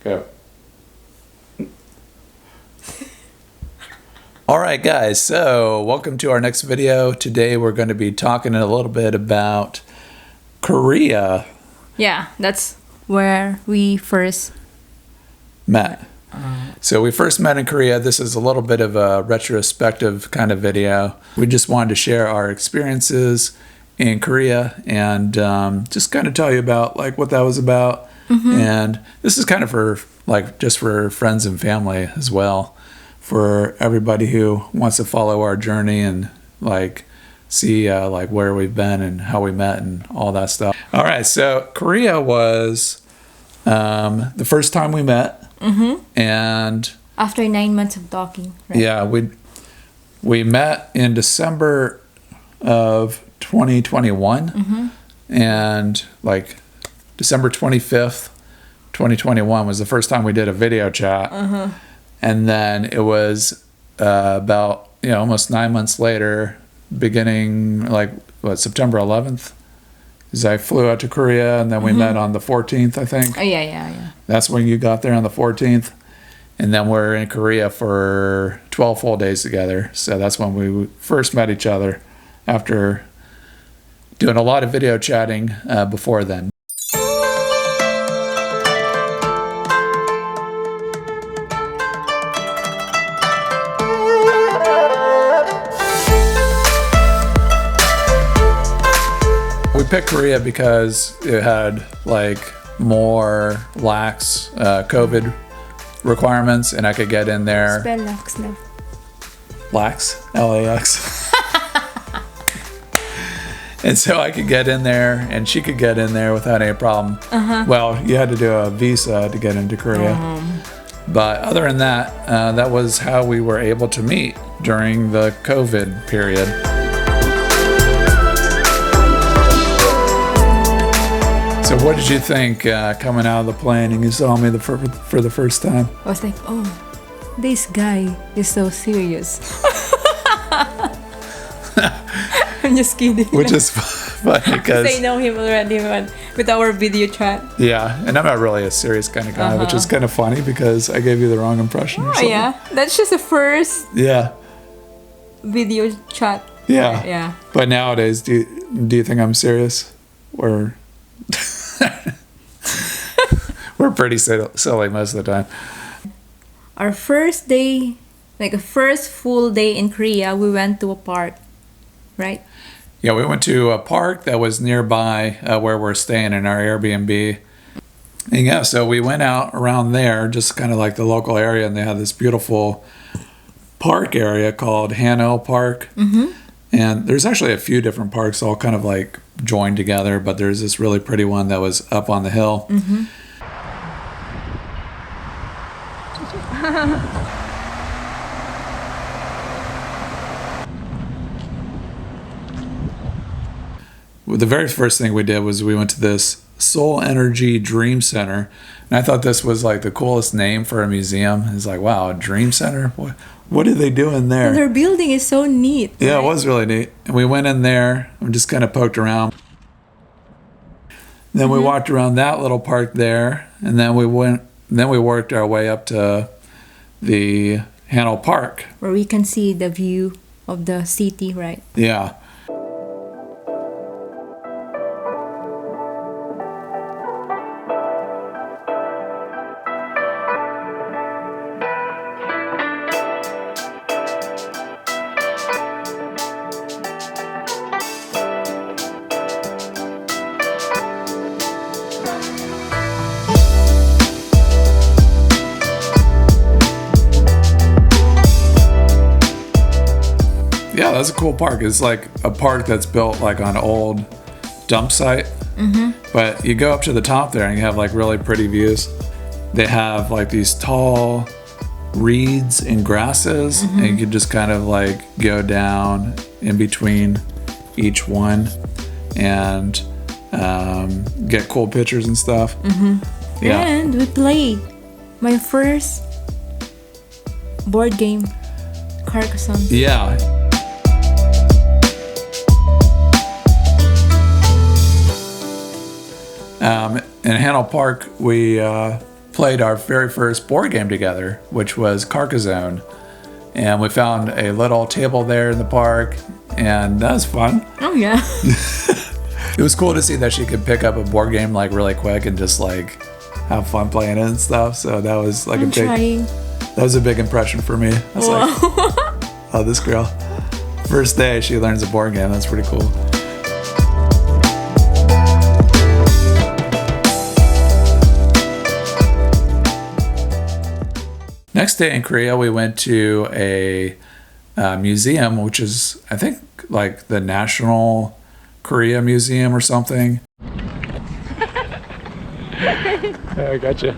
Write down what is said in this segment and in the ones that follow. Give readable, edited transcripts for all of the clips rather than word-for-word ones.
Go. Alright guys, so welcome to our next video. Today we're going to be talking a little bit about Korea. Yeah, that's where we first met. So we first met in Korea. This is a little bit of a retrospective kind of video. We just wanted to share our experiences in Korea and just kind of tell you about like what that was about. And this is kind of for like just for friends and family as well, for everybody who wants to follow our journey and like see like where we've been and how we met and all that stuff. All right, so Korea was the first time we met. And after 9 months of talking, right? Yeah, we met in December of 2021, and like December 25th, 2021 was the first time we did a video chat, and then it was about almost 9 months later, beginning like September 11th. Is I flew out to Korea and then we met on the 14th, I think. Oh, yeah. That's when you got there on the 14th. And then we're in Korea for 12 full days together. So that's when we first met each other after doing a lot of video chatting before then. We picked Korea because it had like more lax COVID requirements, and I could get in there. Spell lax na. Lax, L-A-X. And so I could get in there, and she could get in there without any problem. Well, you had to do a visa to get into Korea. But other than that, that was how we were able to meet during the COVID period. So what did you think coming out of the plane and you saw me for the first time? I was like, oh, this guy is so serious. I'm just kidding. Which is funny because I know him already with our video chat. Yeah, and I'm not really a serious kind of guy, which is kind of funny because I gave you the wrong impression or something. Yeah, that's just the first video chat. Yeah. But nowadays, do you think I'm serious? Or we're pretty silly most of the time. Our first day, like a first full day in Korea, we went to a park, right? Yeah, we went to a park that was nearby where we're staying in our Airbnb. And yeah, so we went out around there, just kind of like the local area, and they had this beautiful park area called Hanoi Park. And there's actually a few different parks all kind of like joined together, but there's this really pretty one that was up on the hill. The very first thing we did was we went to this Soul Energy Dream Center, and I thought this was like the coolest name for a museum. It's like, wow, a dream center? What are they doing there? And their building is so neat. Yeah, right? It was really neat. And we went in there and just kind of poked around. Then we walked around that little park there, and then we worked our way up to the Hanoi Park, where we can see the view of the city, right? Yeah. Yeah, that's a cool park. It's like a park that's built like on an old dump site. But you go up to the top there and you have like really pretty views. They have like these tall reeds and grasses, and you can just kind of like go down in between each one and get cool pictures and stuff. Yeah. And we played my first board game, Carcassonne. Yeah. In Hanoi Park, we played our very first board game together, which was Carcassonne. And we found a little table there in the park, and that was fun. Oh yeah. It was cool to see that she could pick up a board game like really quick and just like have fun playing it and stuff. So that was like that was a big impression for me. I was like, oh, this girl. First day she learns a board game. That's pretty cool. Next day in Korea, we went to a museum, which is, I think, like the National Korea Museum or something. I gotcha.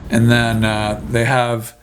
And then they have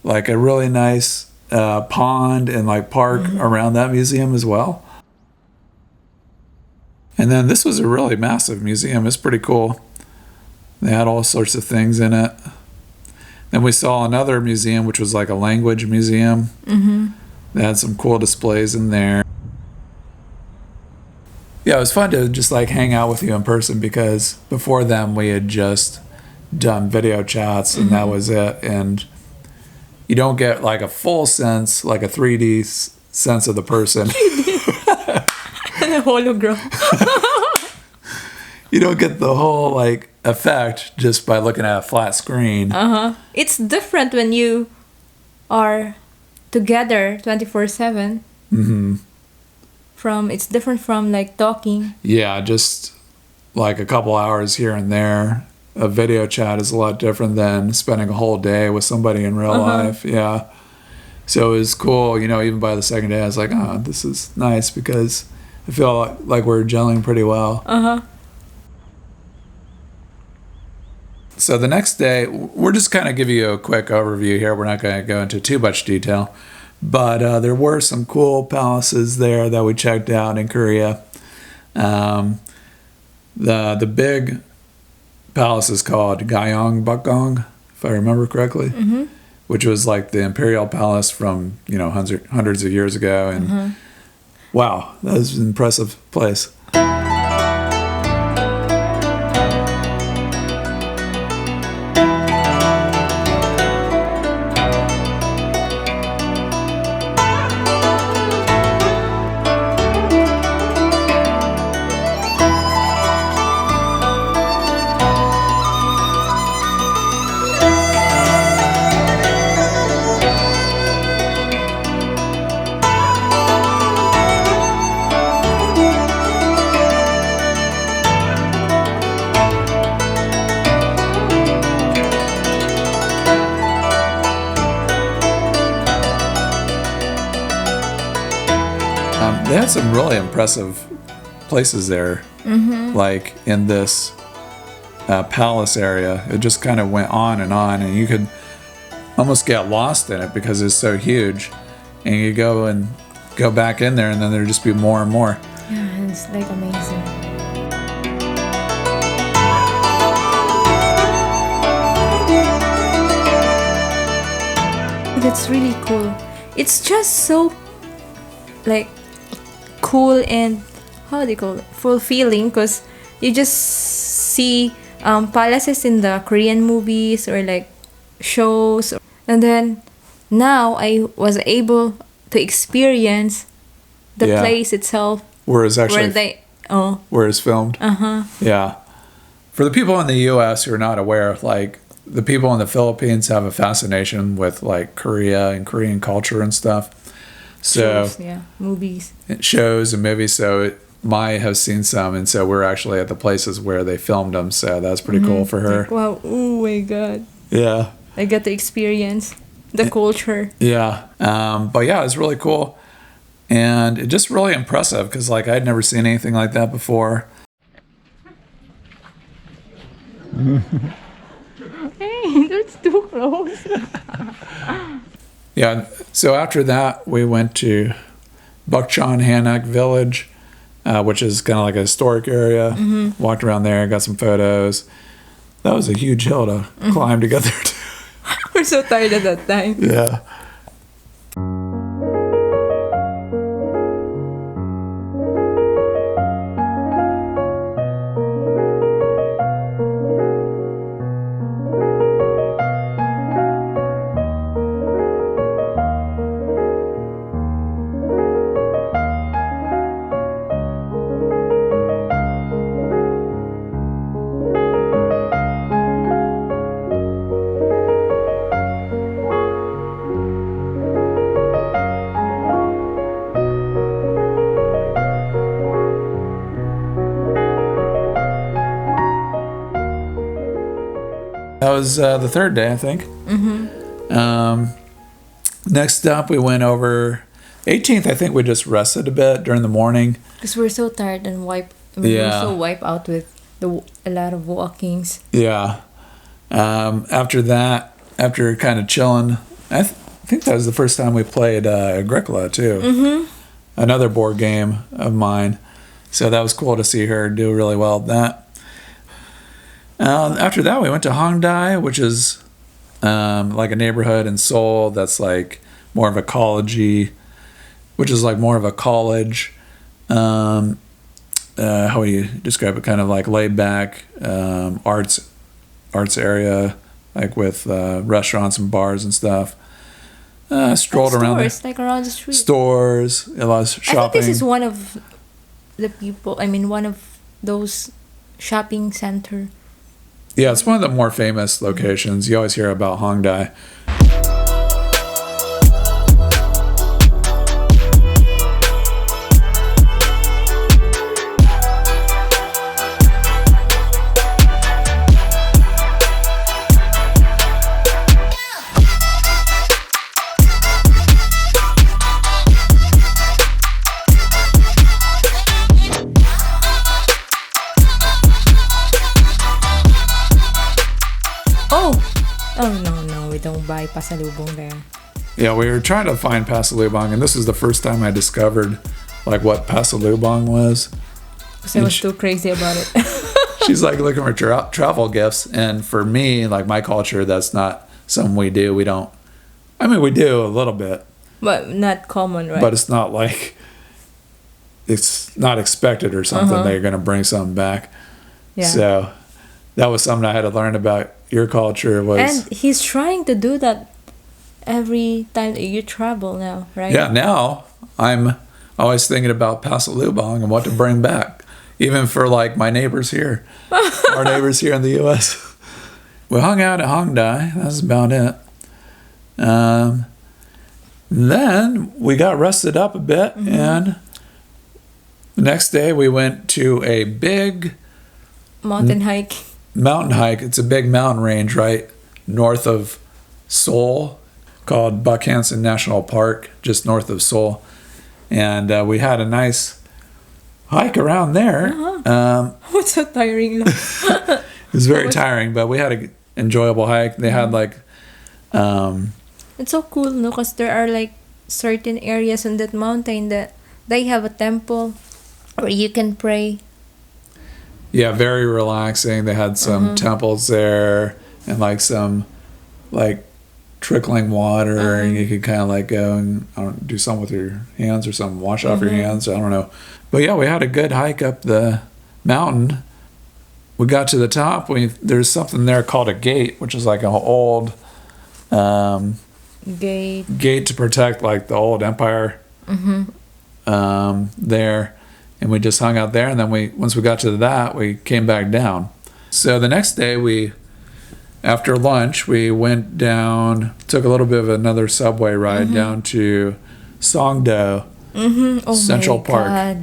like a really nice pond and like park around that museum as well. And then this was a really massive museum. It's pretty cool. They had all sorts of things in it. Then we saw another museum, which was like a language museum. They had some cool displays in there. Yeah, it was fun to just like hang out with you in person because before then we had just done video chats and that was it. And you don't get like a full sense, like a 3D sense of the person. And a hologram. You don't get the whole like effect just by looking at a flat screen. It's different when you are together 24/7. It's different from like talking. Yeah, just like a couple hours here and there. A video chat is a lot different than spending a whole day with somebody in real life. Yeah. So it was cool, you know, even by the second day I was like, oh, this is nice because I feel like we're gelling pretty well. So the next day, we're just kind of give you a quick overview here. We're not going to go into too much detail, but there were some cool palaces there that we checked out in Korea. The big palace is called Gyeongbokgung, if I remember correctly, which was like the imperial palace from, you know, hundreds of years ago. And wow, that was an impressive place. They had some really impressive places there, like in this palace area. It just kind of went on, and you could almost get lost in it because it's so huge. And you go back in there, and then there'd just be more and more. Yeah, it's like amazing. That's really cool. It's just so like cool and how do you call it, fulfilling, because you just see palaces in the Korean movies or like shows, and then now I was able to experience the place itself where it's actually where it's filmed. Yeah, for the people in the U.S. who are not aware, like the people in the Philippines have a fascination with like Korea and Korean culture and stuff. So movies, shows and movies. So Mai has seen some, and so we're actually at the places where they filmed them. So that's pretty cool for her. Like, wow! Oh my God! Yeah, I got to experience the culture. Yeah, but yeah, it's really cool, and it just really impressive because like I'd never seen anything like that before. Hey, that's too close. Yeah, so after that, we went to Bukchon Hanak Village, which is kind of like a historic area. Walked around there, got some photos. That was a huge hill to climb to get there, too. We're so tired at that time. Yeah. That was the third day, I think. Next up, we went over 18th. I think we just rested a bit during the morning. Because we're so tired and we're so wiped out with a lot of walkings. Yeah. After that, after kind of chilling, I think that was the first time we played Agricola too. Another board game of mine. So that was cool to see her do really well at that. After that, we went to Hongdae, which is like a neighborhood in Seoul that's like more of a college-y, which is like more of a college. How would you describe it? Kind of like laid back arts area, like with restaurants and bars and stuff. Strolled around there. Stores, like around the street. Stores, a lot of shopping. I think this is one of one of those shopping center. Yeah, it's one of the more famous locations. You always hear about Hongdae. Oh no, we don't buy pasalubong there. Yeah, we were trying to find pasalubong, and this was the first time I discovered like what pasalubong was. Because I was too crazy about it. She's like looking for travel gifts, and for me, like my culture, that's not something we do. We don't. I mean, we do a little bit, but not common, right? But it's not like it's not expected or something that you're going to bring something back. Yeah. So that was something I had to learn about your culture. And he's trying to do that every time that you travel now, right? Yeah, now I'm always thinking about pasalubong and what to bring back, even for like my neighbors here, our neighbors here in the U.S. We hung out at Hongdae. That's about it. Then we got rested up a bit, and the next day we went to a big mountain hike. It's a big mountain range right north of Seoul called Bakhansan National Park, just north of Seoul. And we had a nice hike around there. What's so tiring? It was very tiring, but we had an enjoyable hike. They had like... it's so cool, no? Because there are like certain areas on that mountain that they have a temple where you can pray. Yeah, very relaxing. They had some temples there and like some like trickling water, and you could kind of like go and do something with your hands or something, wash off your hands. I don't know. But yeah, we had a good hike up the mountain. We got to the top. There's something there called a gate, which is like an old gate to protect like the old empire there. And we just hung out there, and then once we got to that, we came back down. So the next day, after lunch, we went down, took a little bit of another subway ride down to Songdo Central Park.